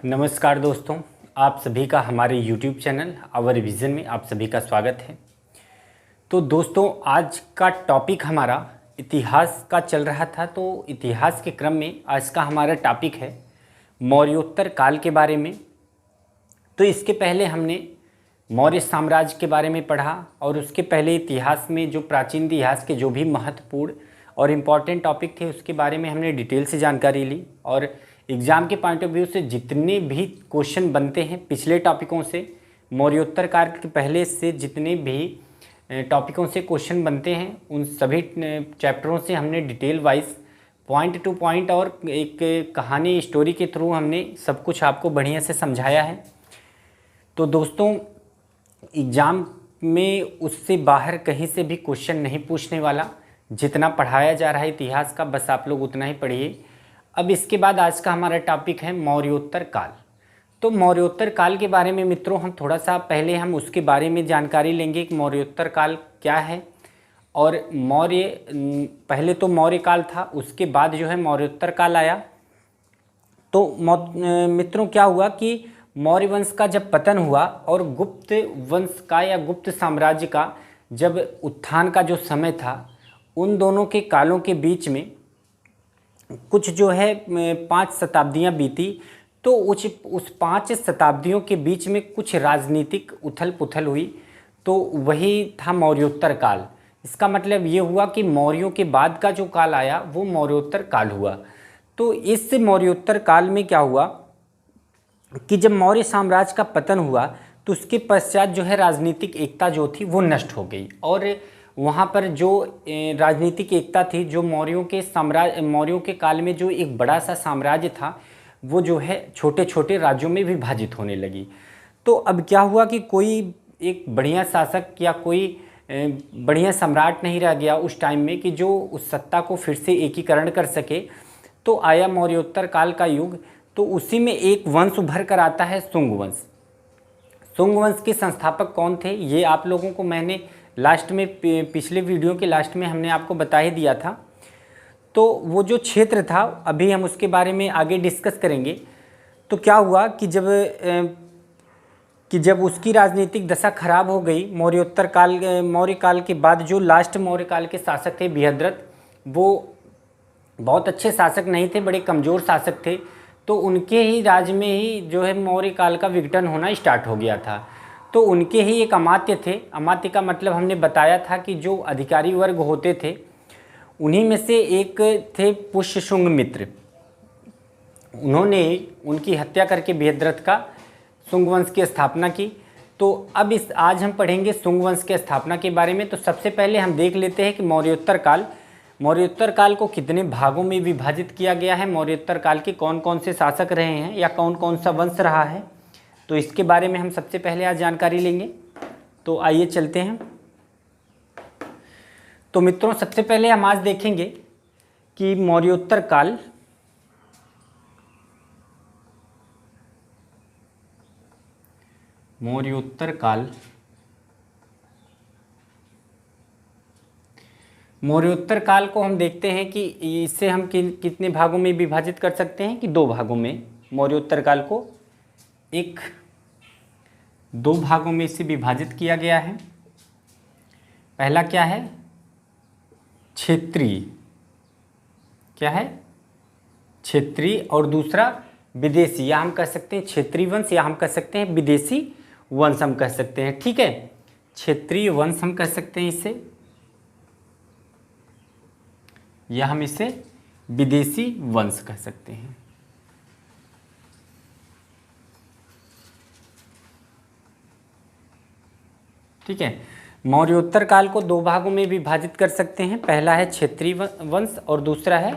नमस्कार दोस्तों, आप सभी का हमारे YouTube चैनल आवर विज़न में आप सभी का स्वागत है। तो दोस्तों, आज का टॉपिक हमारा इतिहास का चल रहा था। तो इतिहास के क्रम में आज का हमारा टॉपिक है मौर्योत्तर काल के बारे में। तो इसके पहले हमने मौर्य साम्राज्य के बारे में पढ़ा और उसके पहले इतिहास में जो प्राचीन इतिहास के जो भी महत्वपूर्ण और इम्पॉर्टेंट टॉपिक थे उसके बारे में हमने डिटेल से जानकारी ली। और एग्ज़ाम के पॉइंट ऑफ व्यू से जितने भी क्वेश्चन बनते हैं पिछले टॉपिकों से, मौर्योत्तर काल के पहले से जितने भी टॉपिकों से क्वेश्चन बनते हैं उन सभी चैप्टरों से हमने detail wise point two point और एक कहानी स्टोरी के थ्रू हमने सब कुछ आपको बढ़िया से समझाया है। तो दोस्तों, एग्ज़ाम में उससे बाहर कहीं से भी क्वेश्चन नहीं पूछने वाला। जितना पढ़ाया जा रहा है इतिहास का, बस आप लोग उतना ही पढ़िए। अब इसके बाद आज का हमारा टॉपिक है मौर्योत्तर काल। तो मौर्योत्तर काल के बारे में मित्रों हम थोड़ा सा पहले हम उसके बारे में जानकारी लेंगे कि मौर्योत्तर काल क्या है। और पहले तो मौर्य काल था, उसके बाद जो है मौर्योत्तर काल आया। तो मित्रों क्या हुआ कि मौर्य वंश का जब पतन हुआ और गुप्त वंश का या गुप्त साम्राज्य का जब उत्थान का जो समय था, उन दोनों के कालों के बीच में कुछ जो है 5 शताब्दियाँ बीती। तो उस 5 शताब्दियों के बीच में कुछ राजनीतिक उथल पुथल हुई, तो वही था मौर्योत्तर काल। इसका मतलब ये हुआ कि मौर्यों के बाद का जो काल आया वो मौर्योत्तर काल हुआ। तो इस मौर्योत्तर काल में क्या हुआ कि जब मौर्य साम्राज्य का पतन हुआ तो उसके पश्चात जो है राजनीतिक एकता जो थी वो नष्ट हो गई। और वहाँ पर जो राजनीतिक एकता थी, जो मौर्यों के काल में जो एक बड़ा सा साम्राज्य था वो जो है छोटे छोटे राज्यों में विभाजित होने लगी। तो अब क्या हुआ कि कोई एक बढ़िया शासक या कोई बढ़िया सम्राट नहीं रह गया उस टाइम में कि जो उस सत्ता को फिर से एकीकरण कर सके। तो आया मौर्योत्तर काल का युग। तो उसी में एक वंश उभर कर आता है शुंग वंश। शुंग वंश के संस्थापक कौन थे ये आप लोगों को मैंने लास्ट में पिछले वीडियो के लास्ट में हमने आपको बता ही दिया था। तो वो जो क्षेत्र था अभी हम उसके बारे में आगे डिस्कस करेंगे। तो क्या हुआ कि जब उसकी राजनीतिक दशा खराब हो गई, मौर्य काल के बाद जो लास्ट मौर्य काल के शासक थे बृहद्रथ, वो बहुत अच्छे शासक नहीं थे, बड़े कमज़ोर शासक थे। तो उनके ही राज में ही जो है मौर्य काल का विघटन होना स्टार्ट हो गया था। तो उनके ही एक अमात्य थे। अमात्य का मतलब हमने बताया था कि जो अधिकारी वर्ग होते थे उन्हीं में से एक थे पुष्यशुंग मित्र। उन्होंने उनकी हत्या करके बृहद्रथ का शुंग वंश की स्थापना की। तो अब आज हम पढ़ेंगे शुंग वंश की स्थापना के बारे में। तो सबसे पहले हम देख लेते हैं कि मौर्योत्तर काल को कितने भागों में विभाजित किया गया है, मौर्योत्तर काल के कौन कौन से शासक रहे हैं या कौन कौन सा वंश रहा है। तो इसके बारे में हम सबसे पहले आज जानकारी लेंगे। तो आइए चलते हैं। तो मित्रों, सबसे पहले हम आज देखेंगे कि मौर्योत्तर काल मौर्योत्तर काल को हम देखते हैं कि इसे हम कितने भागों में विभाजित कर सकते हैं कि 2 भागों में। मौर्योत्तर काल को 2 भागों में इसे विभाजित किया गया है। पहला क्या है? क्षेत्रीय। क्या है? क्षेत्रीय। और दूसरा विदेशी, या हम कह सकते हैं क्षेत्रीय वंश या हम कह सकते हैं विदेशी वंश हम कह सकते हैं। ठीक है, क्षेत्रीय वंश हम कह सकते हैं इसे, या हम इसे विदेशी वंश कह सकते हैं। ठीक है, मौर्योत्तर काल को 2 भागों में विभाजित कर सकते हैं। पहला है क्षेत्रीय वंश और दूसरा है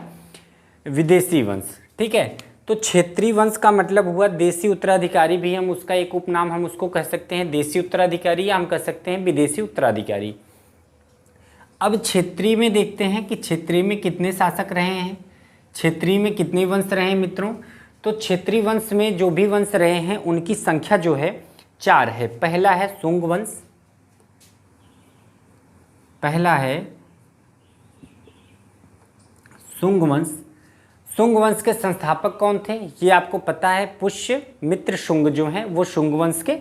विदेशी वंश। ठीक है, तो क्षेत्रीय वंश का मतलब हुआ देशी उत्तराधिकारी, भी हम उसका एक उपनाम हम उसको कह सकते हैं देशी उत्तराधिकारी, या हम कह सकते हैं विदेशी उत्तराधिकारी। अब क्षेत्रीय में देखते हैं कि क्षेत्रीय में कितने शासक रहे हैं, क्षेत्रीय में कितने वंश रहे हैं मित्रों। तो क्षेत्रीय वंश में जो भी वंश रहे हैं उनकी संख्या जो है 4 है। पहला है शुंग वंश, शुंग वंश के संस्थापक कौन थे? ये आपको पता है, पुष्यमित्र शुंग जो हैं वो शुंग वंश के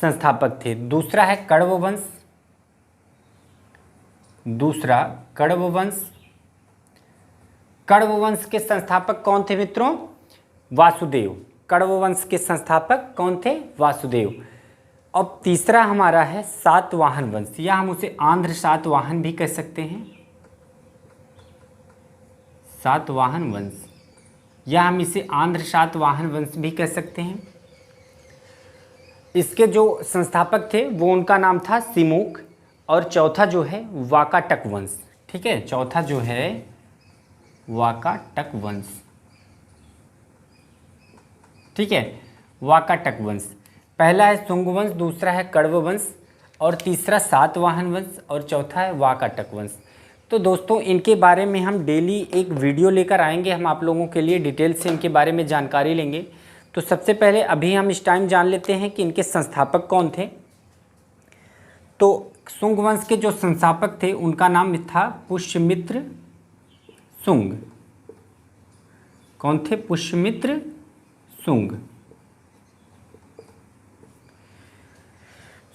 संस्थापक थे। दूसरा है कण्व वंश, दूसरा कण्व वंश। कण्व वंश के संस्थापक कौन थे मित्रों? वासुदेव। कण्व वंश के संस्थापक कौन थे? वासुदेव। अब तीसरा हमारा है सातवाहन वंश, या हम उसे आंध्र सातवाहन भी कह सकते हैं, सातवाहन वंश, या हम इसे आंध्र सातवाहन वंश भी कह सकते हैं। इसके जो संस्थापक थे वो उनका नाम था सिमुक, और चौथा जो है वाकाटक वंश। ठीक है, चौथा जो है वाकाटक वंश। ठीक है, वाकाटक वंश। पहला है शुंग वंश, दूसरा है कण्व वंश, और तीसरा सातवाहन वंश, और चौथा है वाकाटक वंश। तो दोस्तों इनके बारे में हम डेली एक वीडियो लेकर आएंगे, हम आप लोगों के लिए डिटेल से इनके बारे में जानकारी लेंगे। तो सबसे पहले अभी हम इस टाइम जान लेते हैं कि इनके संस्थापक कौन थे। तो शुंग वंश के जो संस्थापक थे उनका नाम था पुष्यमित्र शुंग। कौन थे? पुष्यमित्र शुंग।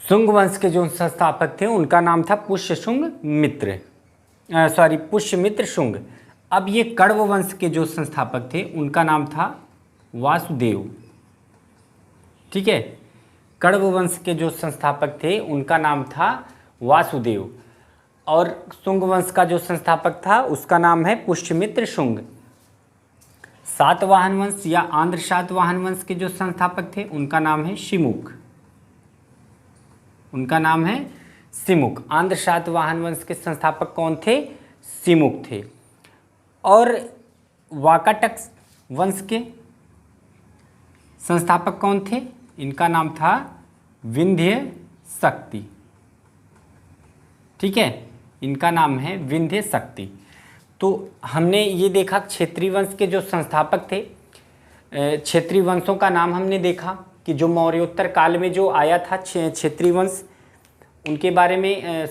शुंग वंश के जो संस्थापक थे उनका नाम था पुष्यमित्र शुंग। अब ये कण्व वंश के जो संस्थापक थे उनका नाम था वासुदेव। ठीक है, कण्व वंश के जो संस्थापक थे उनका नाम था वासुदेव, और शुंग वंश का जो संस्थापक था उसका नाम है पुष्यमित्र शुंग। सातवाहन वंश या आंध्र सातवाहन वंश के जो संस्थापक थे उनका नाम है शिमुक, उनका नाम है सिमुक। आंध्र सातवाहन वंश के संस्थापक कौन थे? सिमुक थे। और वाकाटक वंश के संस्थापक कौन थे? इनका नाम था विंध्य शक्ति। ठीक है, इनका नाम है विंध्य शक्ति। तो हमने ये देखा क्षेत्रीय वंश के जो संस्थापक थे, क्षेत्रीय वंशों का नाम हमने देखा कि जो मौर्योत्तर काल में जो आया था क्षेत्रीय वंश, उनके बारे में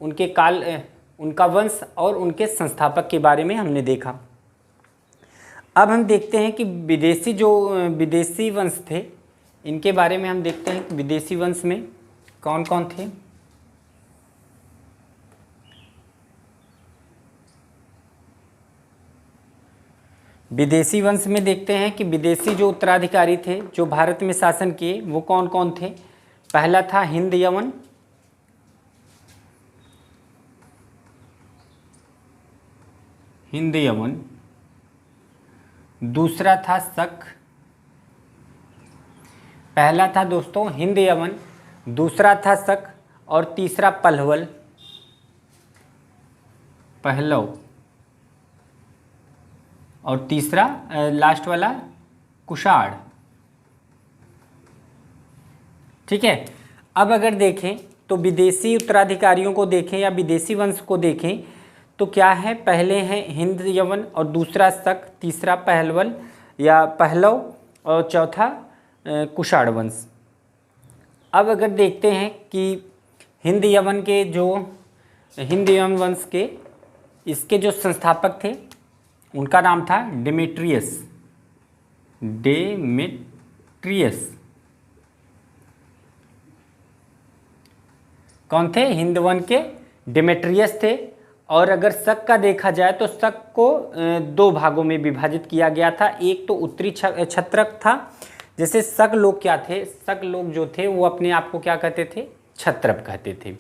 उनके काल, उनका वंश और उनके संस्थापक के बारे में हमने देखा। अब हम देखते हैं कि विदेशी वंश थे, इनके बारे में हम देखते हैं कि विदेशी वंश में कौन कौन थे। विदेशी वंश में देखते हैं कि विदेशी जो उत्तराधिकारी थे जो भारत में शासन किए वो कौन कौन थे। पहला था हिंद यवन, दूसरा था शक। पहला था दोस्तों हिंद यवन, दूसरा था शक, और तीसरा पहलव, और तीसरा लास्ट वाला कुषाण। ठीक है, अब अगर देखें तो विदेशी उत्तराधिकारियों को देखें या विदेशी वंश को देखें तो क्या है, पहले हैं हिंद यवन, और दूसरा शक, तीसरा पहलव, और चौथा कुषाण वंश। अब अगर देखते हैं कि हिंद यवन वंश के इसके जो संस्थापक थे उनका नाम था डेमेट्रियस। कौन थे? हिंद वन के डेमेट्रियस थे। और अगर शक का देखा जाए तो शक को दो भागों में विभाजित किया गया था। एक तो उत्तरी क्षत्रप था, जैसे शक लोग क्या थे, शक लोग जो थे वो अपने आप को क्या कहते थे? क्षत्रप कहते थे।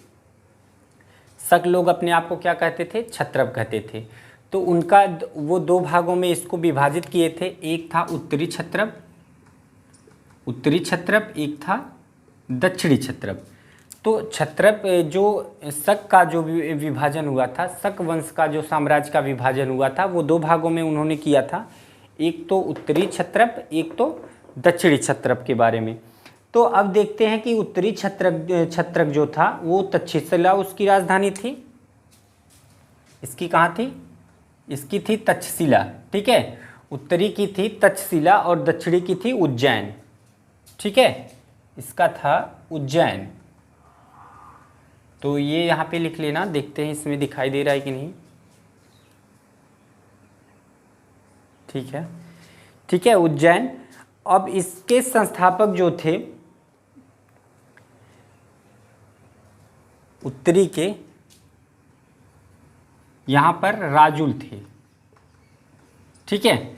शक लोग अपने आप को क्या कहते थे? क्षत्रप कहते थे। तो उनका वो दो भागों में इसको विभाजित किए थे, एक था उत्तरी क्षत्रप, एक था दक्षिणी क्षत्रप। तो क्षत्रप जो शक का जो विभाजन हुआ था, शक वंश का जो साम्राज्य का विभाजन हुआ था वो दो भागों में उन्होंने किया था, एक तो उत्तरी क्षत्रप, एक तो दक्षिणी क्षत्रप के बारे में। तो अब देखते हैं कि उत्तरी क्षत्रप जो था वो तक्षशिला उसकी राजधानी थी। इसकी कहाँ थी? इसकी थी तक्षशिला। ठीक है, उत्तरी की थी तक्षशिला और दक्षिणी की थी उज्जैन। ठीक है, इसका था उज्जैन। तो ये यहाँ पे लिख लेना, देखते हैं इसमें दिखाई दे रहा है कि नहीं। ठीक है, ठीक है, उज्जैन। अब इसके संस्थापक जो थे उत्तरी के, यहाँ पर राजुल थे, ठीक है,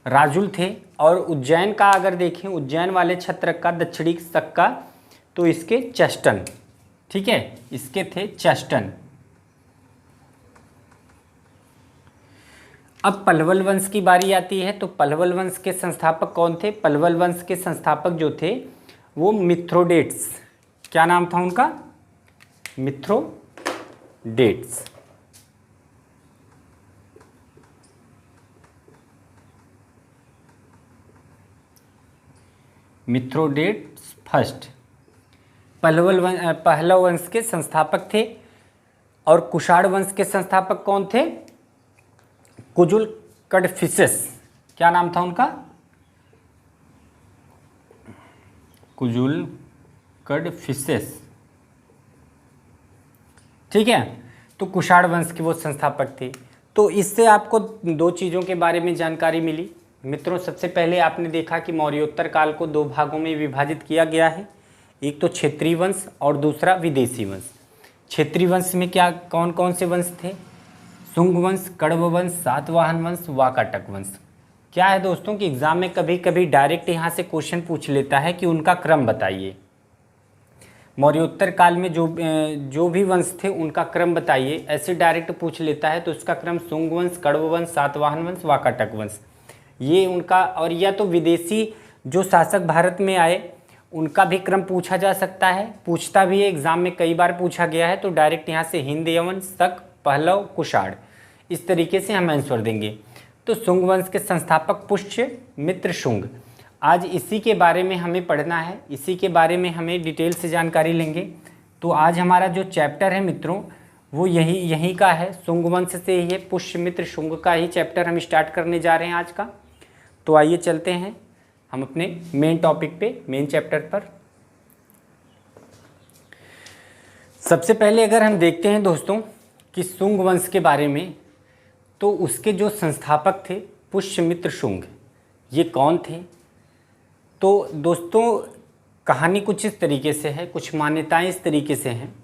राजुल थे। और उज्जैन का अगर देखें, उज्जैन वाले छत्र का दक्षिणी तक का, तो इसके चेस्टन, ठीक है, इसके थे चेस्टन। अब पलवल वंश की बारी आती है, तो पलवल वंश के संस्थापक कौन थे? पलवल वंश के संस्थापक जो थे वो मिथ्रोडेट्स, क्या नाम था उनका? मिथ्रोडेट्स। मिथ्रोडेट्स फर्स्ट पहलव वंश के संस्थापक थे। और कुषाण वंश के संस्थापक कौन थे? कुजुल कडफिसेस, क्या नाम था उनका? कुजुल कडफिसेस, ठीक है। तो कुषाण वंश के वो संस्थापक थे। तो इससे आपको दो चीज़ों के बारे में जानकारी मिली मित्रों। सबसे पहले आपने देखा कि मौर्योत्तर काल को दो भागों में विभाजित किया गया है, एक तो क्षेत्रीय वंश और दूसरा विदेशी वंश। क्षेत्रीय वंश में क्या कौन कौन से वंश थे? शुंग वंश, कण्व वंश, सातवाहन वंश, वाकाटक वंश। क्या है दोस्तों कि एग्जाम में कभी कभी डायरेक्ट यहाँ से क्वेश्चन पूछ लेता है कि उनका क्रम बताइए। मौर्योत्तर काल में जो भी वंश थे उनका क्रम बताइए, ऐसे डायरेक्ट पूछ लेता है। तो उसका क्रम शुंग वंश, कण्व वंश, सातवाहन वंश, वाकाटक वंश, ये उनका। और या तो विदेशी जो शासक भारत में आए उनका भी क्रम पूछा जा सकता है, पूछता भी है, एग्जाम में कई बार पूछा गया है। तो डायरेक्ट यहाँ से हिंद, यवन, शक, पहलव, कुषाण, इस तरीके से हम आंसर देंगे। तो शुंग वंश के संस्थापक पुष्य मित्र शुंग। आज इसी के बारे में हमें पढ़ना है, इसी के बारे में हमें डिटेल से जानकारी लेंगे। तो आज हमारा जो चैप्टर है मित्रों वो यही का है, शुंग वंश से ही है, पुष्य मित्र शुंग का ही चैप्टर हम स्टार्ट करने जा रहे हैं आज का। तो आइए चलते हैं हम अपने मेन टॉपिक पे, मेन चैप्टर पर। सबसे पहले अगर हम देखते हैं दोस्तों कि शुंग वंश के बारे में, तो उसके जो संस्थापक थे पुष्यमित्र शुंग, ये कौन थे? तो दोस्तों कहानी कुछ इस तरीके से है, कुछ मान्यताएं इस तरीके से हैं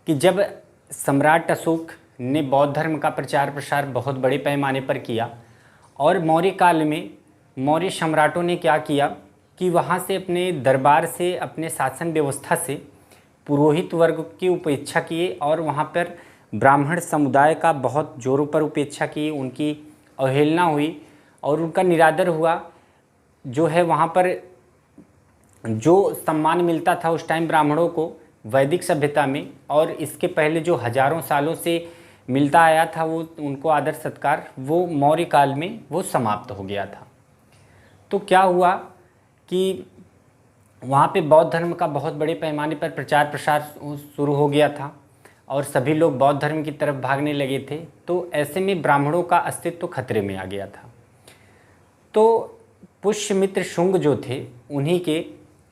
कि जब सम्राट अशोक ने बौद्ध धर्म का प्रचार प्रसार बहुत बड़े पैमाने पर किया और मौर्य काल में मौर्य सम्राटों ने क्या किया कि वहाँ से अपने दरबार से, अपने शासन व्यवस्था से पुरोहित वर्ग की उपेक्षा किए और वहाँ पर ब्राह्मण समुदाय का बहुत जोरों पर उपेक्षा की, उनकी अवहेलना हुई और उनका निरादर हुआ। जो है वहाँ पर जो सम्मान मिलता था उस टाइम ब्राह्मणों को वैदिक सभ्यता में, और इसके पहले जो हजारों सालों से मिलता आया था वो उनको आदर सत्कार, वो मौर्य काल में वो समाप्त हो गया था। तो क्या हुआ कि वहाँ पे बौद्ध धर्म का बहुत बड़े पैमाने पर प्रचार प्रसार शुरू हो गया था और सभी लोग बौद्ध धर्म की तरफ भागने लगे थे। तो ऐसे में ब्राह्मणों का अस्तित्व खतरे में आ गया था। तो पुष्यमित्र शुंग जो थे उन्हीं के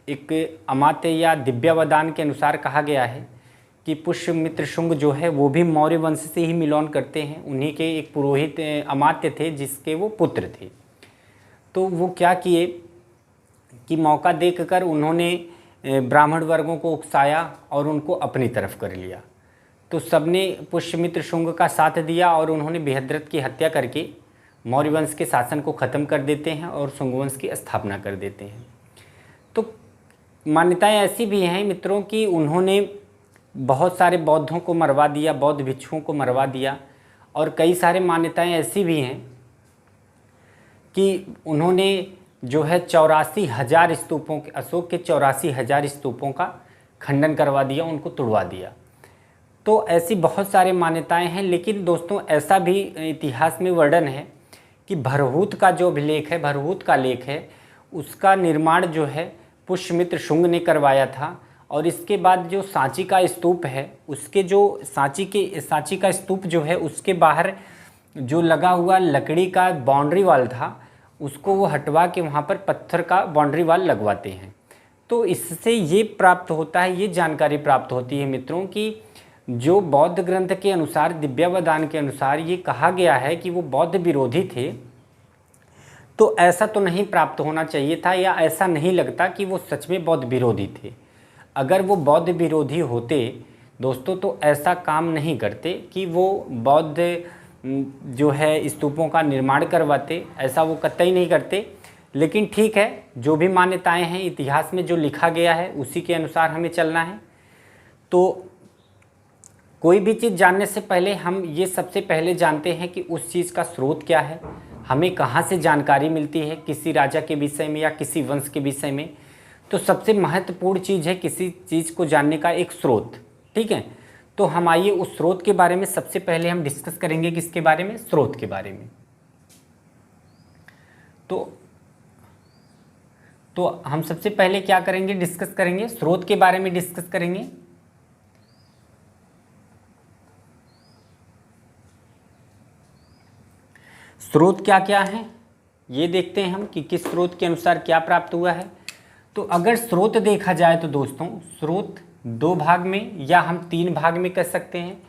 एक अमात्य या दिव्यावदान के अनुसार कहा गया है कि पुष्यमित्र शुंग जो है वो भी मौर्य वंश से ही मिलौन करते हैं। उन्हीं के एक पुरोहित अमात्य थे जिसके वो पुत्र थे। तो वो क्या किए कि मौका देखकर उन्होंने ब्राह्मण वर्गों को उकसाया और उनको अपनी तरफ कर लिया। तो सबने पुष्यमित्र शुंग का साथ दिया और उन्होंने बृहद्रथ की हत्या करके मौर्य वंश के शासन को ख़त्म कर देते हैं और शुंग वंश की स्थापना कर देते हैं। तो मान्यताएं ऐसी भी हैं मित्रों कि उन्होंने बहुत सारे बौद्धों को मरवा दिया, बौद्ध भिक्षुओं को मरवा दिया। और कई सारे मान्यताएं ऐसी भी हैं कि उन्होंने जो है 84,000 स्तूपों के, अशोक के 84,000 स्तूपों का खंडन करवा दिया, उनको तुड़वा दिया। तो ऐसी बहुत सारी मान्यताएं हैं। लेकिन दोस्तों ऐसा भी इतिहास में वर्णन है कि भरहूत का जो अभिलेख है, भरहूत का लेख है, उसका निर्माण जो है पुष्यमित्र शुंग ने करवाया था। और इसके बाद जो सांची का स्तूप है, उसके जो सांची का स्तूप जो है उसके बाहर जो लगा हुआ लकड़ी का बाउंड्री वाल था उसको वो हटवा के वहाँ पर पत्थर का बाउंड्री वाल लगवाते हैं। तो इससे ये प्राप्त होता है, ये जानकारी प्राप्त होती है मित्रों कि जो बौद्ध ग्रंथ के अनुसार, दिव्यावदान के अनुसार ये कहा गया है कि वो बौद्ध विरोधी थे तो ऐसा तो नहीं प्राप्त होना चाहिए था, या ऐसा नहीं लगता कि वो सच में बौद्ध विरोधी थे। अगर वो बौद्ध विरोधी होते दोस्तों तो ऐसा काम नहीं करते कि वो बौद्ध जो है स्तूपों का निर्माण करवाते, ऐसा वो कतई नहीं करते। लेकिन ठीक है, जो भी मान्यताएं हैं, इतिहास में जो लिखा गया है उसी के अनुसार हमें चलना है। तो कोई भी चीज़ जानने से पहले हम ये सबसे पहले जानते हैं कि उस चीज़ का स्रोत क्या है, हमें कहाँ से जानकारी मिलती है किसी राजा के विषय में या किसी वंश के विषय में। तो सबसे महत्वपूर्ण चीज़ है किसी चीज़ को जानने का एक स्रोत। ठीक है, तो हम आइए उस स्रोत के बारे में सबसे पहले हम डिस्कस करेंगे। किसके बारे में? स्रोत के बारे में। तो हम सबसे पहले क्या करेंगे? डिस्कस करेंगे स्रोत के बारे में, डिस्कस करेंगे। स्रोत क्या क्या है ये देखते हैं हम कि किस स्रोत के अनुसार क्या प्राप्त हुआ है। तो अगर स्रोत देखा जाए तो दोस्तों स्रोत दो भाग में या हम तीन भाग में कर सकते हैं,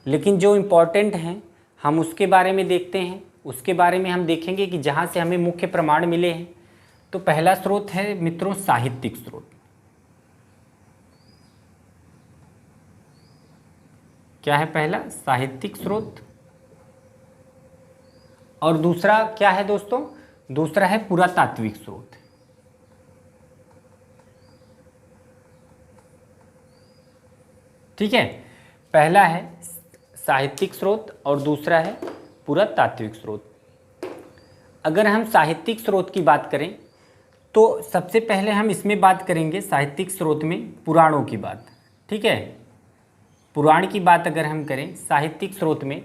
लेकिन जो इम्पोर्टेंट हैं हम उसके बारे में देखते हैं। उसके बारे में हम देखेंगे कि जहाँ से हमें मुख्य प्रमाण मिले हैं। तो पहला स्रोत है मित्रों साहित्यिक स्रोत। क्या है पहला? साहित्यिक स्रोत। और दूसरा क्या है दोस्तों? दूसरा है पुरातात्विक स्रोत। ठीक है, पहला है साहित्यिक स्रोत और दूसरा है पुरातात्विक स्रोत। अगर हम साहित्यिक स्रोत की बात करें तो सबसे पहले हम इसमें बात करेंगे साहित्यिक स्रोत में पुराणों की बात। ठीक है, पुराण की बात अगर हम करें साहित्यिक स्रोत में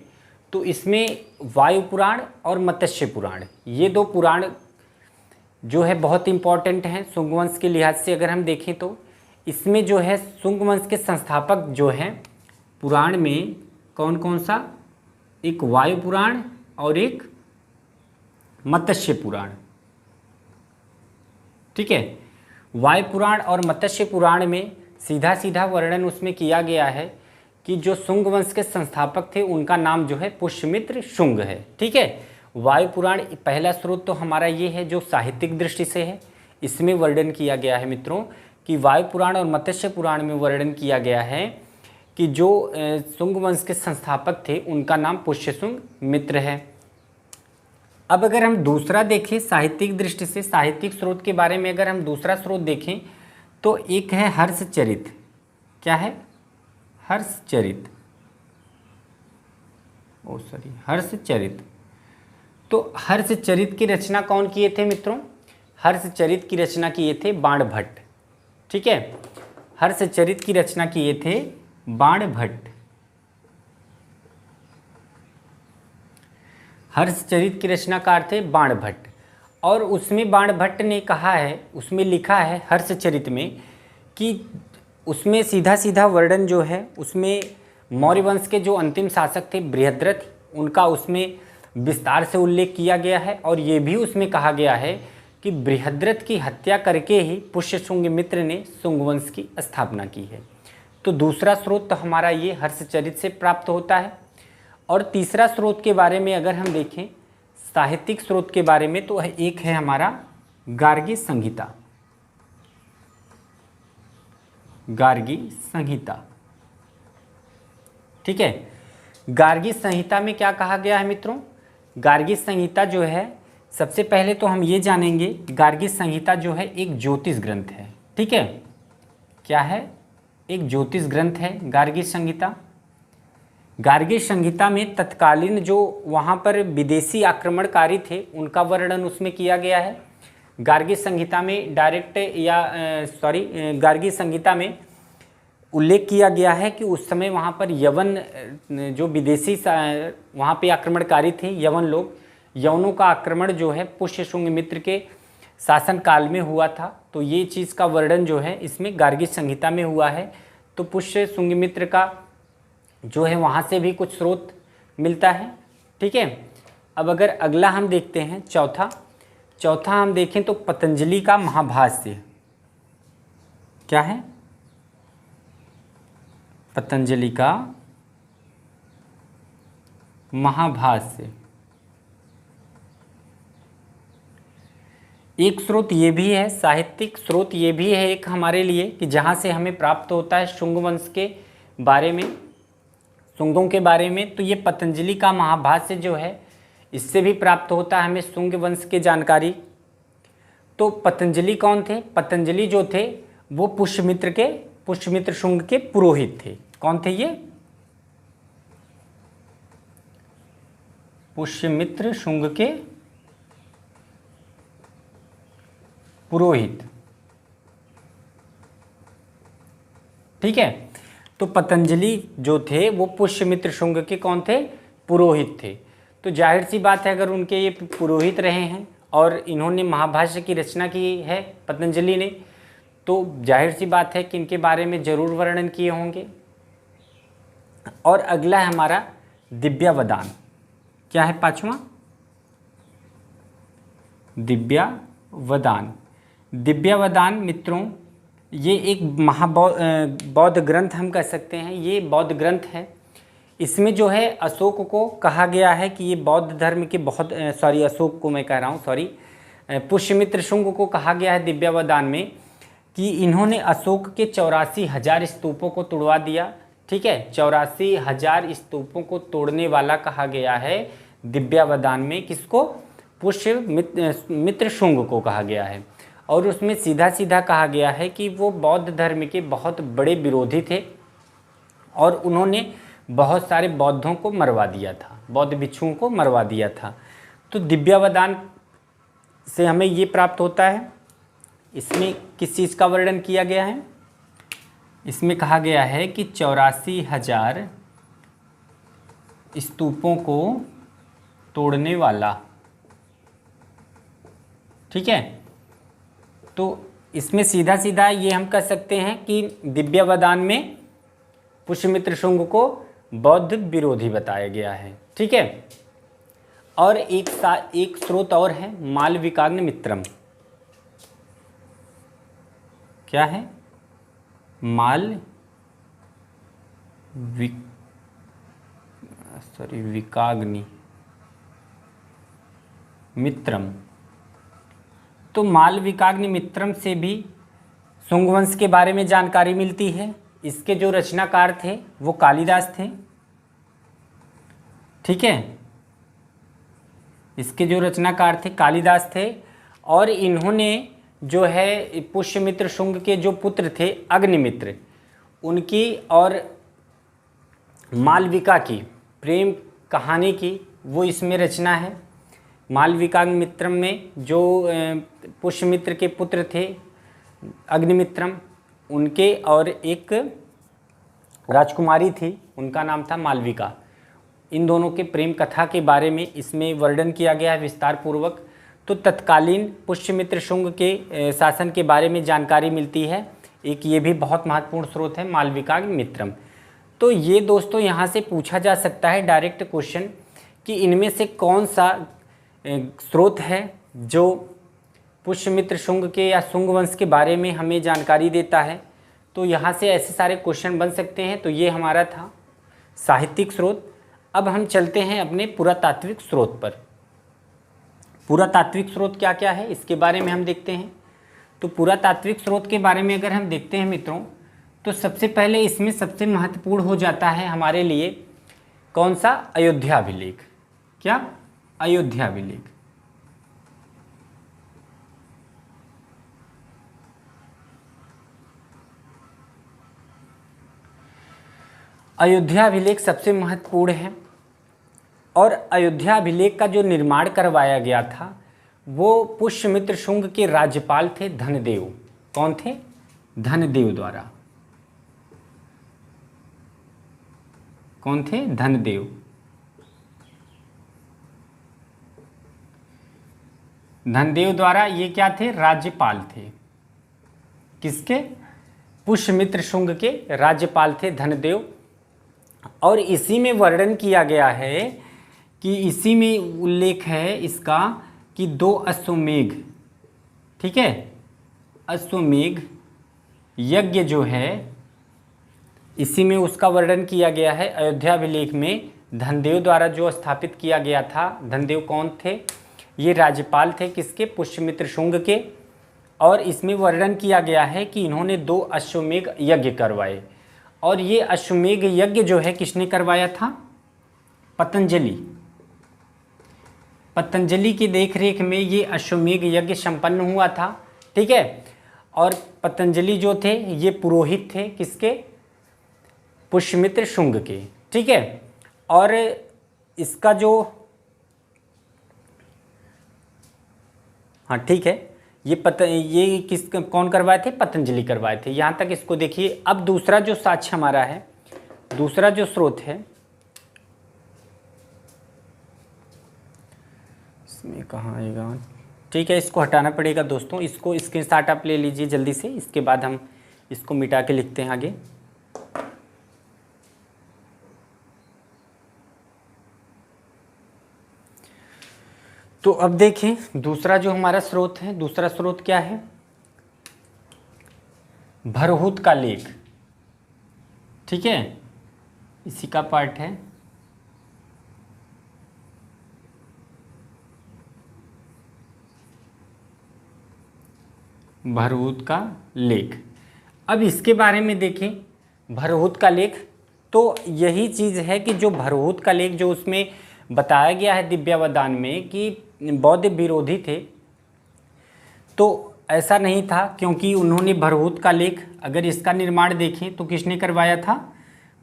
तो इसमें वायु पुराण और मत्स्य पुराण, ये दो पुराण जो है बहुत इंपॉर्टेंट हैं शुंग वंश के लिहाज से। अगर हम देखें तो इसमें जो है शुंग वंश के संस्थापक जो हैं पुराण में कौन कौन सा? एक वायु पुराण और एक मत्स्य पुराण। ठीक है, वायु पुराण और मत्स्य पुराण में सीधा सीधा वर्णन उसमें किया गया है कि जो शुंग वंश के संस्थापक थे उनका नाम जो है पुष्यमित्र शुंग है। ठीक है, वायु पुराण पहला स्रोत तो हमारा ये है जो साहित्यिक दृष्टि से है। इसमें वर्णन किया गया है मित्रों कि वायु पुराण और मत्स्य पुराण में वर्णन किया गया है कि जो शुंग वंश के संस्थापक थे उनका नाम पुष्यशुंग मित्र है। अब अगर हम दूसरा देखें साहित्यिक दृष्टि से, साहित्यिक स्रोत के बारे में अगर हम दूसरा स्रोत देखें तो एक है हर्षचरित। क्या है? हर्षचरित। हर्षचरित। तो हर्षचरित की रचना कौन किए थे मित्रों? हर्षचरित की रचना किए थे बाणभट्ट। ठीक है, हर्षचरित की रचना किए थे बाणभट्ट। हर्षचरित की रचनाकार थे बाणभट्ट। और उसमें बाणभट्ट ने कहा है, उसमें लिखा है हर्षचरित में कि उसमें सीधा सीधा वर्णन जो है उसमें मौर्य वंश के जो अंतिम शासक थे बृहद्रथ, उनका उसमें विस्तार से उल्लेख किया गया है। और ये भी उसमें कहा गया है कि बृहद्रथ की हत्या करके ही पुष्यशुंग मित्र ने शुंग वंश की स्थापना की है। तो दूसरा स्रोत तो हमारा ये हर्षचरित से प्राप्त होता है। और तीसरा स्रोत के बारे में अगर हम देखें साहित्यिक स्रोत के बारे में तो एक है हमारा गार्गी संहिता। गार्गी संहिता। ठीक है, गार्गी संहिता में क्या कहा गया है मित्रों? गार्गी संहिता जो है सबसे पहले तो हम ये जानेंगे गार्गी संहिता जो है एक ज्योतिष ग्रंथ है। ठीक है, क्या है? एक ज्योतिष ग्रंथ है गार्गी संहिता। गार्गी संहिता में तत्कालीन जो वहाँ पर विदेशी आक्रमणकारी थे उनका वर्णन उसमें किया गया है। गार्गी संहिता में डायरेक्ट या गार्गी संहिता में उल्लेख किया गया है कि उस समय वहाँ पर यवन जो विदेशी वहाँ पे आक्रमणकारी थे यवन लोग, यवनों का आक्रमण जो है पुष्यशुंग मित्र के शासन काल में हुआ था। तो ये चीज़ का वर्णन जो है इसमें गार्गी संहिता में हुआ है। तो पुष्यशुंग मित्र का जो है वहाँ से भी कुछ स्रोत मिलता है। ठीक है, अब अगर अगला हम देखते हैं चौथा हम देखें तो पतंजलि का महाभाष्य। क्या है? पतंजलि का महाभाष्य। एक स्रोत ये भी है, साहित्यिक स्रोत ये भी है एक हमारे लिए कि जहाँ से हमें प्राप्त होता है शुंग वंश के बारे में, शुंगों के बारे में। तो ये पतंजलि का महाभाष्य जो है इससे भी प्राप्त होता है हमें शुंग वंश की जानकारी। तो पतंजलि कौन थे? पतंजलि जो थे वो पुष्यमित्र शुंग के पुरोहित थे। कौन थे ये? पुष्यमित्र शुंग के पुरोहित। ठीक है, तो पतंजलि जो थे वो पुष्यमित्र शुंग के कौन थे? पुरोहित थे। तो जाहिर सी बात है अगर उनके ये पुरोहित रहे हैं और इन्होंने महाभाष्य की रचना की है पतंजलि ने, तो जाहिर सी बात है कि इनके बारे में जरूर वर्णन किए होंगे। और अगला है हमारा दिव्यावदान। क्या है पांचवा? दिव्यावदान। दिव्यावदान मित्रों ये एक बौद्ध ग्रंथ हम कह सकते हैं। ये बौद्ध ग्रंथ है। इसमें जो है अशोक को कहा गया है कि ये बौद्ध धर्म के अशोक को मैं कह रहा हूँ, पुष्यमित्र शुंग को कहा गया है दिव्यावदान में कि इन्होंने अशोक के 84,000 स्तूपों को तोड़वा दिया। ठीक है, 84,000 स्तूपों को तोड़ने वाला कहा गया है दिव्यावदान में। किसको? पुष्यमित्र शुंग को कहा गया है। और उसमें सीधा सीधा कहा गया है कि वो बौद्ध धर्म के बहुत बड़े विरोधी थे और उन्होंने बहुत सारे बौद्धों को मरवा दिया था, बौद्ध भिक्षुओं को मरवा दिया था। तो दिव्यावदान से हमें ये प्राप्त होता है। इसमें किस चीज़ का वर्णन किया गया है? इसमें कहा गया है कि 84,000 स्तूपों को तोड़ने वाला। ठीक है, तो इसमें सीधा सीधा ये हम कह सकते हैं कि दिव्यावदान में पुष्यमित्र शुंग को बौद्ध विरोधी बताया गया है। ठीक है, और एक स्रोत और है मालविकाग्निमित्रम। क्या है? विकाग्नि मित्रम। तो मालविकाग्नि मित्रम से भी शुंग वंश के बारे में जानकारी मिलती है। इसके जो रचनाकार थे वो कालिदास थे। ठीक है, इसके जो रचनाकार थे कालिदास थे। और इन्होंने जो है पुष्यमित्र शुंग के जो पुत्र थे अग्निमित्र, उनकी और मालविका की प्रेम कहानी की वो इसमें रचना है। मालविकाग्निमित्रम में जो पुष्यमित्र के पुत्र थे अग्निमित्रम, उनके और एक राजकुमारी थी, उनका नाम था मालविका। इन दोनों के प्रेम कथा के बारे में इसमें वर्णन किया गया है विस्तार पूर्वक। तो तत्कालीन पुष्यमित्र शुंग के शासन के बारे में जानकारी मिलती है। एक ये भी बहुत महत्वपूर्ण स्रोत है मालविकाग्निमित्रम। तो ये दोस्तों यहाँ से पूछा जा सकता है डायरेक्ट क्वेश्चन कि इनमें से कौन सा स्रोत है जो पुष्यमित्र शुंग के या शुंग वंश के बारे में हमें जानकारी देता है। तो यहाँ से ऐसे सारे क्वेश्चन बन सकते हैं। तो ये हमारा था साहित्यिक स्रोत। अब हम चलते हैं अपने पुरातात्विक स्रोत पर। पुरातात्विक स्रोत क्या क्या है इसके बारे में हम देखते हैं। तो पुरातात्विक स्रोत के बारे में अगर हम देखते हैं मित्रों, तो सबसे पहले इसमें सबसे महत्वपूर्ण हो जाता है हमारे लिए कौन सा? अयोध्याभिलेख। क्या? अयोध्याभिलेख। अयोध्याभिलेख सबसे महत्वपूर्ण है। और अयोध्याभिलेख का जो निर्माण करवाया गया था वो पुष्यमित्र शुंग के राज्यपाल थे धनदेव। कौन थे? धनदेव द्वारा। कौन थे? धनदेव। धनदेव द्वारा ये क्या थे? राज्यपाल थे। किसके? पुष्यमित्र शुंग के राज्यपाल थे धनदेव। और इसी में वर्णन किया गया है कि इसी में उल्लेख है इसका कि 2 अश्वमेघ, ठीक है, अश्वमेघ यज्ञ जो है इसी में उसका वर्णन किया गया है। अयोध्याभिलेख में धनदेव द्वारा जो स्थापित किया गया था। धनदेव कौन थे? ये राज्यपाल थे किसके? पुष्यमित्र शुंग के। और इसमें वर्णन किया गया है कि इन्होंने 2 अश्वमेध यज्ञ करवाए। और ये अश्वमेध यज्ञ जो है किसने करवाया था? पतंजलि। पतंजलि की देखरेख में ये अश्वमेध यज्ञ संपन्न हुआ था। ठीक है। और पतंजलि जो थे ये पुरोहित थे किसके? पुष्यमित्र शुंग के। ठीक है। और इसका जो, हाँ ठीक है, ये कौन करवाए थे? पतंजलि करवाए थे। यहाँ तक इसको देखिए। अब दूसरा जो साक्ष्य हमारा है, दूसरा जो स्रोत है, इसमें कहाँ आएगा? ठीक है, इसको हटाना पड़ेगा दोस्तों। इसको स्क्रीनशॉट आप ले लीजिए जल्दी से, इसके बाद हम इसको मिटा के लिखते हैं आगे। तो अब देखें दूसरा जो हमारा स्रोत है, दूसरा स्रोत क्या है? भरहुत का लेख। ठीक है, इसी का पार्ट है। भरहुत का लेख। अब इसके बारे में देखें, भरहुत का लेख, तो यही चीज़ है कि जो भरहुत का लेख जो उसमें बताया गया है दिव्यावदान में कि बौद्ध विरोधी थे, तो ऐसा नहीं था, क्योंकि उन्होंने भरहुत का लेख, अगर इसका निर्माण देखें तो किसने करवाया था?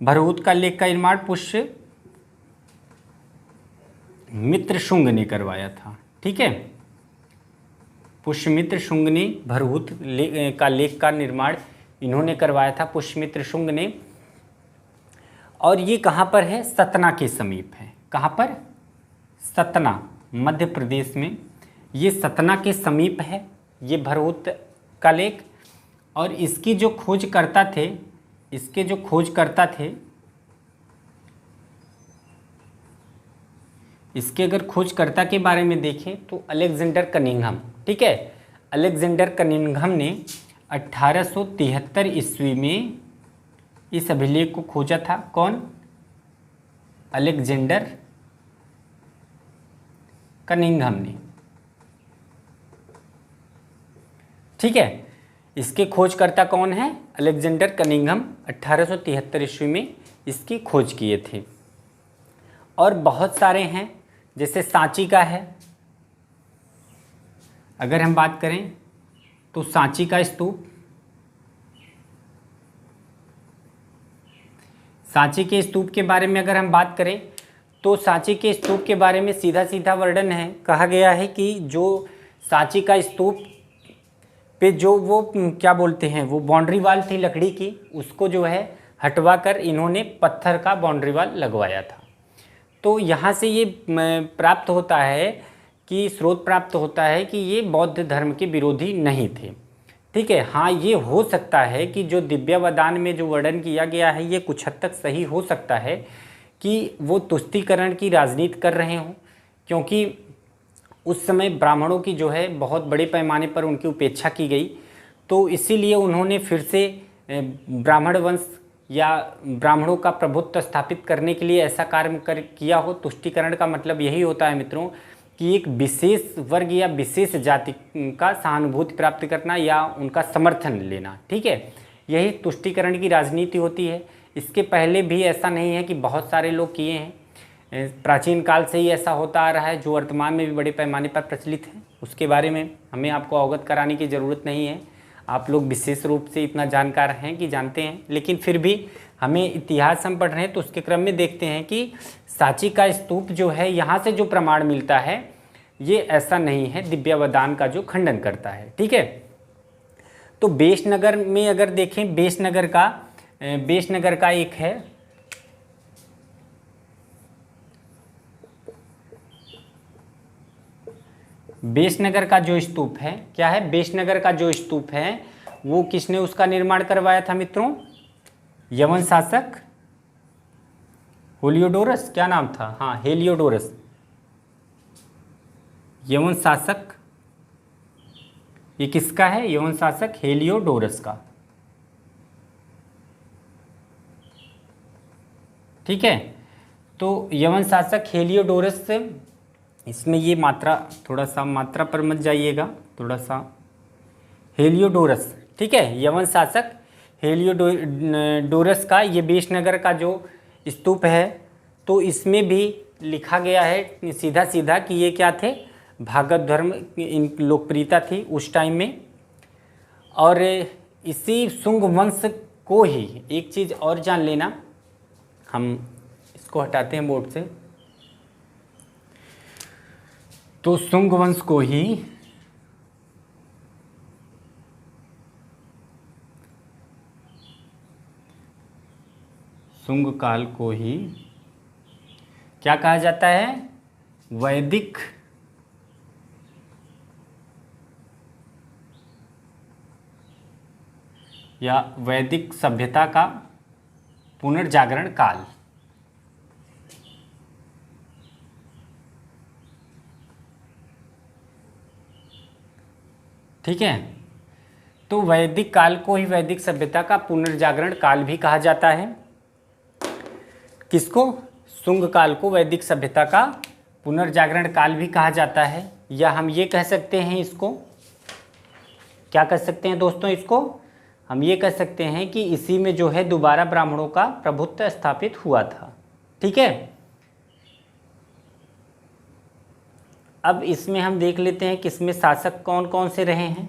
भरहुत का लेख का निर्माण पुष्यमित्र शुंग ने करवाया था। ठीक है, पुष्यमित्र शुंग ने भरहुत का लेख का निर्माण इन्होंने करवाया था, पुष्यमित्र शुंग ने। और ये कहाँ पर है? सतना के समीप है। कहाँ पर? सतना, मध्य प्रदेश में। ये सतना के समीप है ये भरहुत का लेख। और इसकी जो खोजकर्ता थे, इसके जो खोजकर्ता थे, इसके अगर खोजकर्ता के बारे में देखें तो अलेक्जेंडर कनिंघम। ठीक है, अलेक्जेंडर कनिंघम ने 1873 ईस्वी में इस अभिलेख को खोजा था। कौन? अलेक्जेंडर कनिंघम ने। ठीक है, इसके खोजकर्ता कौन है? अलेक्जेंडर कनिंघम 1873 ईस्वी में इसकी खोज किए थे। और बहुत सारे हैं, जैसे सांची का है। अगर हम बात करें तो सांची का स्तूप, सांची के स्तूप के बारे में अगर हम बात करें तो सांची के स्तूप के बारे में सीधा सीधा वर्णन है। कहा गया है कि जो सांची का स्तूप पे जो वो क्या बोलते हैं, वो बाउंड्री वाल थी लकड़ी की, उसको जो है हटवा कर इन्होंने पत्थर का बाउंड्री वाल लगवाया था। तो यहाँ से ये प्राप्त होता है कि स्रोत प्राप्त होता है कि ये बौद्ध धर्म के विरोधी नहीं थे। ठीक है, हाँ ये हो सकता है कि जो दिव्यावदान में जो वर्णन किया गया है ये कुछ हद तक सही हो सकता है कि वो तुष्टीकरण की राजनीति कर रहे हों, क्योंकि उस समय ब्राह्मणों की जो है बहुत बड़े पैमाने पर उनकी उपेक्षा की गई। तो इसीलिए उन्होंने फिर से ब्राह्मण वंश या ब्राह्मणों का प्रभुत्व स्थापित करने के लिए ऐसा कार्य किया हो। तुष्टीकरण का मतलब यही होता है मित्रों कि एक विशेष वर्ग या विशेष जाति का सहानुभूति प्राप्त करना या उनका समर्थन लेना। ठीक है, यही तुष्टीकरण की राजनीति होती है। इसके पहले भी ऐसा नहीं है कि बहुत सारे लोग किए हैं, प्राचीन काल से ही ऐसा होता आ रहा है, जो वर्तमान में भी बड़े पैमाने पर प्रचलित है। उसके बारे में हमें आपको अवगत कराने की ज़रूरत नहीं है, आप लोग विशेष रूप से इतना जानकार हैं कि जानते हैं। लेकिन फिर भी हमें इतिहास हम पढ़ रहे हैं तो उसके क्रम में देखते हैं कि सांची का स्तूप जो है, यहाँ से जो प्रमाण मिलता है ये ऐसा नहीं है, दिव्यावदान का जो खंडन करता है। ठीक है, तो बेशनगर में अगर देखें, बेशनगर का एक है बेशनगर का जो स्तूप है, क्या है? बेशनगर का जो स्तूप है वो किसने उसका निर्माण करवाया था मित्रों? यवन शासक हेलियोडोरस। क्या नाम था? हाँ, हेलियोडोरस। यवन शासक ये किसका है? यवन शासक हेलियोडोरस का। ठीक है, तो यवन शासक हेलियोडोरस इसमें ये मात्रा, थोड़ा सा मात्रा पर मत जाइएगा, थोड़ा सा। हेलियोडोरस, ठीक है, यवन शासक हेलियोडोरस का ये बेशनगर का जो स्तूप है, तो इसमें भी लिखा गया है सीधा सीधा कि ये क्या थे, भागवत धर्म इन लोकप्रियता थी उस टाइम में। और इसी शुंग वंश को ही एक चीज़ और जान लेना, हम इसको हटाते हैं बोर्ड से, तो शुंग वंश को ही शुंग काल को ही क्या कहा जाता है, वैदिक या वैदिक सभ्यता का पुनर्जागरण काल। ठीक है, तो वैदिक काल को ही वैदिक सभ्यता का पुनर्जागरण काल भी कहा जाता है। किसको, शुंग काल को वैदिक सभ्यता का पुनर्जागरण काल भी कहा जाता है। या हम ये कह सकते हैं, इसको क्या कह सकते हैं दोस्तों, इसको हम ये कह सकते हैं कि इसी में जो है दोबारा ब्राह्मणों का प्रभुत्व स्थापित हुआ था। ठीक है, अब इसमें हम देख लेते हैं कि इसमें शासक कौन कौन से रहे हैं।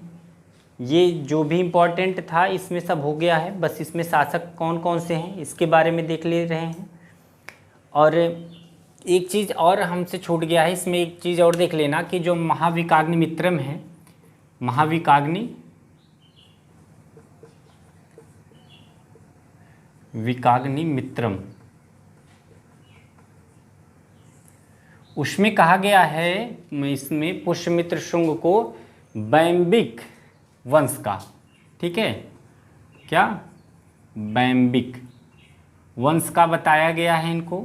ये जो भी इम्पोर्टेंट था इसमें सब हो गया है, बस इसमें शासक कौन कौन से हैं इसके बारे में देख ले रहे हैं। और एक चीज़ और हमसे छूट गया है, इसमें एक चीज़ और देख लेना कि जो महाविकाग्निमित्रम है, विकाग्निमित्रम, उसमें कहा गया है, इसमें पुष्यमित्र शुंग को बैम्बिक वंश का, ठीक है, क्या बैम्बिक वंश का बताया गया है इनको,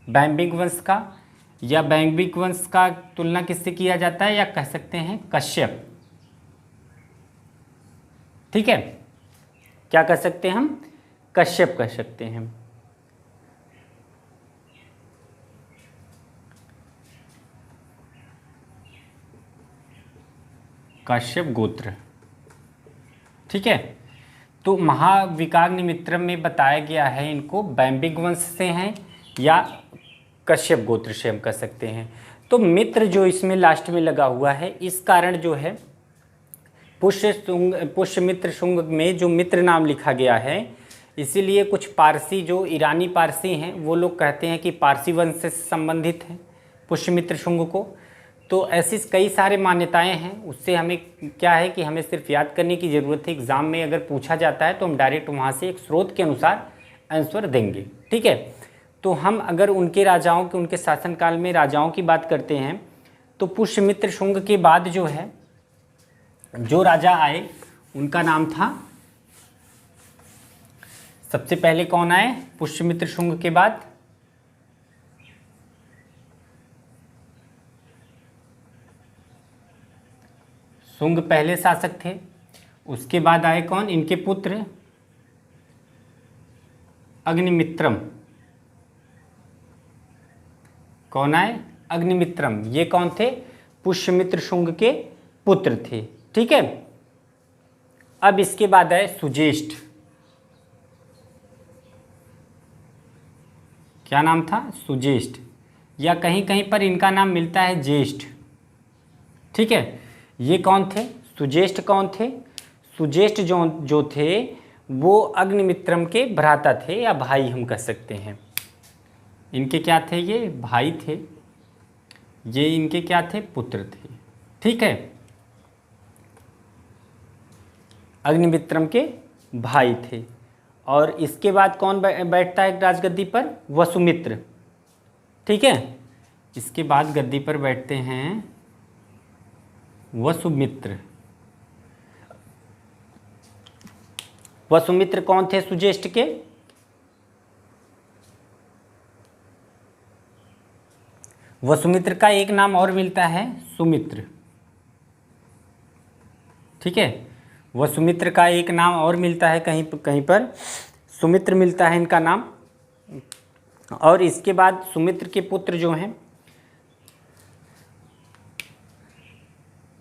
बैम्बिक वंश का। या बैम्बिक वंश का तुलना किससे किया जाता है, या कह सकते हैं कश्यप। ठीक है, क्या कह सकते हैं हम, कश्यप कह सकते हैं। कश्यप गोत्र, ठीक है। तो महाविकाग्निमित्रम में बताया गया है इनको बैम्बिक वंश से हैं या कश्यप गोत्र से हम कह सकते हैं। तो मित्र जो इसमें लास्ट में लगा हुआ है, इस कारण जो है पुष्यमित्र शुंग में जो मित्र नाम लिखा गया है, इसीलिए कुछ पारसी जो ईरानी पारसी हैं वो लोग कहते हैं कि पारसी वंश से संबंधित हैं पुष्यमित्र शुंग को। तो ऐसी कई सारे मान्यताएं हैं, उससे हमें क्या है कि हमें सिर्फ याद करने की ज़रूरत है। एग्ज़ाम में अगर पूछा जाता है तो हम डायरेक्ट वहाँ से एक स्रोत के अनुसार आंसर देंगे। ठीक है, तो हम अगर उनके राजाओं के, उनके शासनकाल में राजाओं की बात करते हैं, तो पुष्यमित्र शुंग के बाद जो है जो राजा आए उनका नाम था, सबसे पहले कौन आए पुष्यमित्र शुंग के बाद, शुंग पहले शासक थे। उसके बाद आए कौन, इनके पुत्र अग्निमित्रम। कौन आए, अग्निमित्रम। ये कौन थे, पुष्यमित्र शुंग के पुत्र थे। ठीक है, अब इसके बाद आए सुज्येष्ठ। क्या नाम था, सुज्येष्ठ, या कहीं कहीं पर इनका नाम मिलता है ज्येष्ठ। ठीक है, ये कौन थे, सुज्येष्ठ कौन थे, सुज्येष्ठ जो थे वो अग्निमित्रम के भ्राता थे या भाई हम कह सकते हैं। इनके क्या थे, ये भाई थे, ये इनके क्या थे, पुत्र थे। ठीक है, अग्निमित्रम के भाई थे। और इसके बाद कौन बैठता है राजगद्दी पर, वसुमित्र। ठीक है, इसके बाद गद्दी पर बैठते हैं वसुमित्र। वसुमित्र कौन थे सुज्येष्ठ के, वसुमित्र का एक नाम और मिलता है सुमित्र। ठीक है, वसुमित्र का एक नाम और मिलता है, कहीं कहीं पर सुमित्र मिलता है इनका नाम। और इसके बाद सुमित्र के पुत्र जो हैं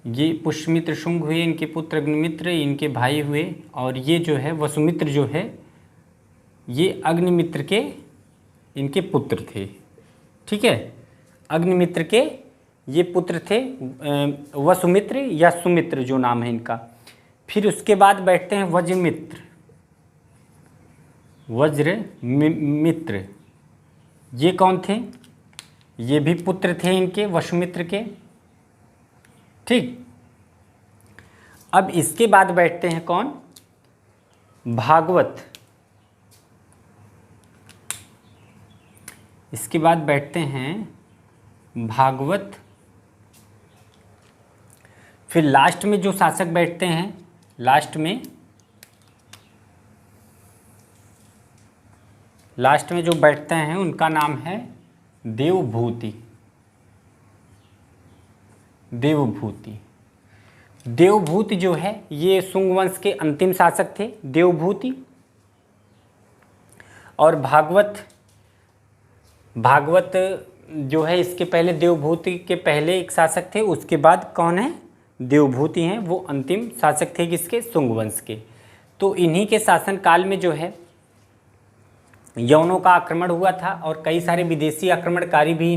ये पुष्यमित्र शुंग हुए, इनके पुत्र अग्निमित्र, इनके भाई हुए, और ये जो है वसुमित्र जो है ये अग्निमित्र के इनके पुत्र थे। ठीक है, अग्निमित्र के ये पुत्र थे, वसुमित्र या सुमित्र जो नाम है इनका। फिर उसके बाद बैठते हैं वज्रमित्र। वज्रमित्र ये कौन थे? ये भी पुत्र थे इनके वसुमित्र के। ठीक, अब इसके बाद बैठते हैं कौन? भागवत। इसके बाद बैठते हैं भागवत। फिर लास्ट में जो शासक बैठते हैं, लास्ट में जो बैठते हैं उनका नाम है देवभूति। देवभूति जो है ये शुंग वंश के अंतिम शासक थे, देवभूति। और भागवत जो है इसके पहले, देवभूति के पहले एक शासक थे, उसके बाद कौन है? देवभूति हैं, वो अंतिम शासक थे किसके? शुंग वंश के। तो इन्हीं के शासनकाल में जो है यवनों का आक्रमण हुआ था और कई सारे विदेशी आक्रमणकारी भी